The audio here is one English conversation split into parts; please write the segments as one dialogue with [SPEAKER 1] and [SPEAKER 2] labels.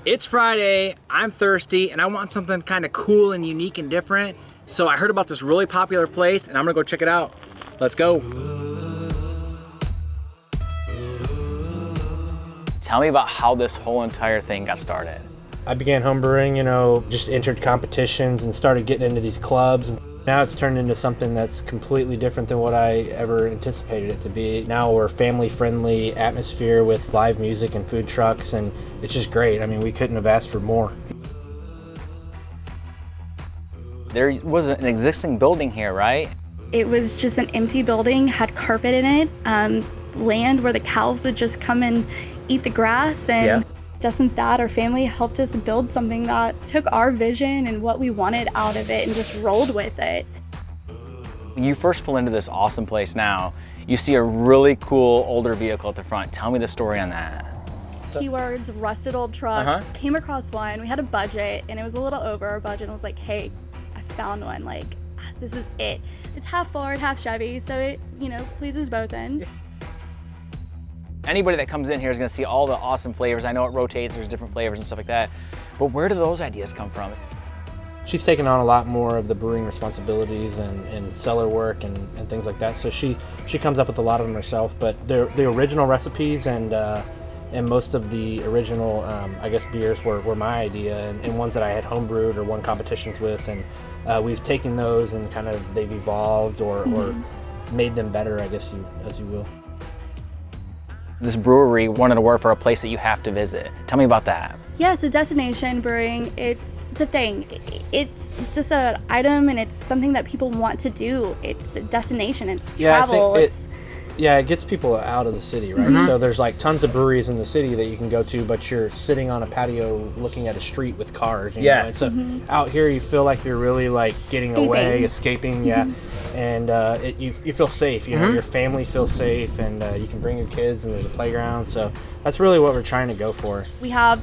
[SPEAKER 1] It's Friday, I'm thirsty, and I want something kind of cool and unique and different. So I heard about this really popular place, and I'm gonna go check it out. Let's go. Tell me about how this whole entire thing got started.
[SPEAKER 2] I began homebrewing, just entered competitions and started getting into these clubs. And now it's turned into something that's completely different than what I ever anticipated it to be. Now we're family-friendly atmosphere with live music and food trucks, and it's just great. I mean, we couldn't have asked for more.
[SPEAKER 1] There was an existing building here, right?
[SPEAKER 3] It was just an empty building, had carpet in it, land where the cows would just come and eat the grass, and Dustin's dad, our family, helped us build something that took our vision and what we wanted out of it and just rolled with it.
[SPEAKER 1] When you first pull into this awesome place now, you see a really cool older vehicle at the front. Tell me the story on that.
[SPEAKER 3] Keywords, rusted old truck, came across one, we had a budget and it was a little over our budget, and I was like, hey, I found one, like, this is it. It's half Ford, half Chevy, so it, pleases both ends.
[SPEAKER 1] Anybody that comes in here is gonna see all the awesome flavors. I know it rotates, there's different flavors and stuff like that, but where do those ideas come from?
[SPEAKER 2] She's taken on a lot more of the brewing responsibilities and cellar work and things like that, so she comes up with a lot of them herself, but the original recipes and most of the original, beers were my idea, and ones that I had homebrewed or won competitions with, and we've taken those and kind of they've evolved or made them better, I guess as you will.
[SPEAKER 1] This brewery wanted to work for a place that you have to visit. Tell me about that.
[SPEAKER 3] Yeah, so destination brewing, it's a thing. It's just an item, and it's something that people want to do. It's a destination, it's travel.
[SPEAKER 2] It gets people out of the city, right? So there's like tons of breweries in the city that you can go to, but you're sitting on a patio looking at a street with cars. You know? And so out here you feel like you're really like getting away, escaping, and you feel safe. Your family feels safe, and you can bring your kids, and there's a playground. So that's really what we're trying to go for.
[SPEAKER 3] We have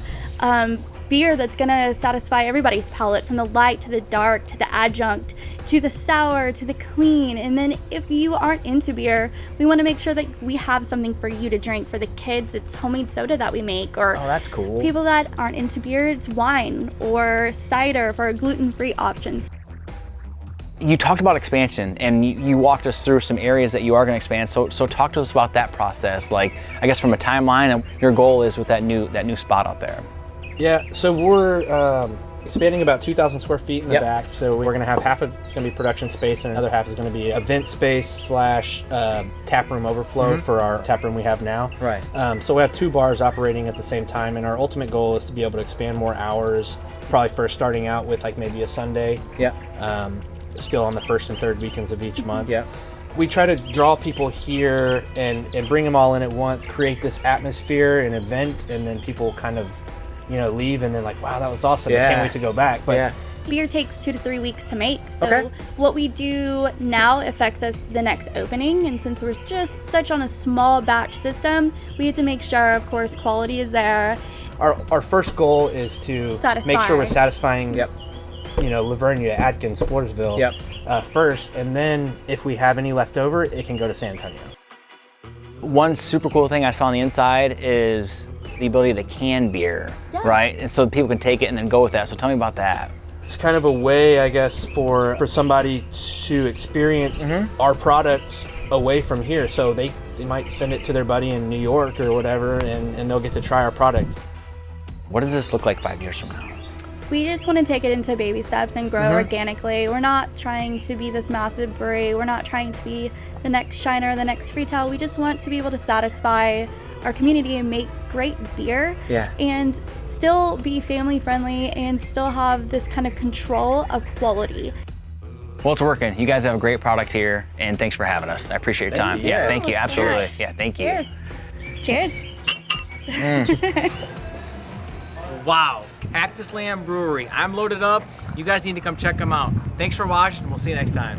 [SPEAKER 3] beer that's gonna satisfy everybody's palate, from the light to the dark to the adjunct to the sour to the clean. And then if you aren't into beer, we want to make sure that we have something for you to drink. For the kids, it's homemade soda that we make, or
[SPEAKER 1] that's cool.
[SPEAKER 3] People that aren't into beer, it's wine or cider for gluten-free options.
[SPEAKER 1] You talked about expansion, and you walked us through some areas that you are going to expand. So talk to us about that process. Like, I guess from a timeline, and your goal is with that new spot out there.
[SPEAKER 2] Yeah, so we're expanding about 2,000 square feet in the back. So we're going to have half of it's going to be production space, and another half is going to be event space / tap room overflow for our tap room we have now.
[SPEAKER 1] Right.
[SPEAKER 2] So we have 2 bars operating at the same time, and our ultimate goal is to be able to expand more hours. Probably first starting out with like maybe a Sunday. Still on the first and third weekends of each month. We try to draw people here and bring them all in at once, create this atmosphere, an event, and then people kind of leave and then like, wow, that was awesome. I can't wait to go back. But
[SPEAKER 3] beer takes 2 to 3 weeks to make. So what we do now affects us the next opening. And since we're just such on a small batch system, we have to make sure, of course, quality is there.
[SPEAKER 2] Our first goal is to make sure we're satisfying Lavernia, Adkins, Floresville first, and then if we have any left over, it can go to San Antonio.
[SPEAKER 1] One super cool thing I saw on the inside is the ability to can beer, right? And so people can take it and then go with that. So tell me about that.
[SPEAKER 2] It's kind of a way, I guess, for somebody to experience our products away from here. So they might send it to their buddy in New York or whatever, and they'll get to try our product.
[SPEAKER 1] What does this look like 5 years from now?
[SPEAKER 3] We just want to take it into baby steps and grow organically. We're not trying to be this massive brewery. We're not trying to be the next Shiner, the next Freetail. We just want to be able to satify our community and make great beer and still be family friendly and still have this kind of control of quality.
[SPEAKER 1] Well, it's working. You guys have a great product here, and thanks for having us. I appreciate your time. Yeah, thank you. Absolutely. Yeah, thank you.
[SPEAKER 3] Cheers.
[SPEAKER 1] Wow, Cactus Land Brewery. I'm loaded up. You guys need to come check them out. Thanks for watching, and we'll see you next time.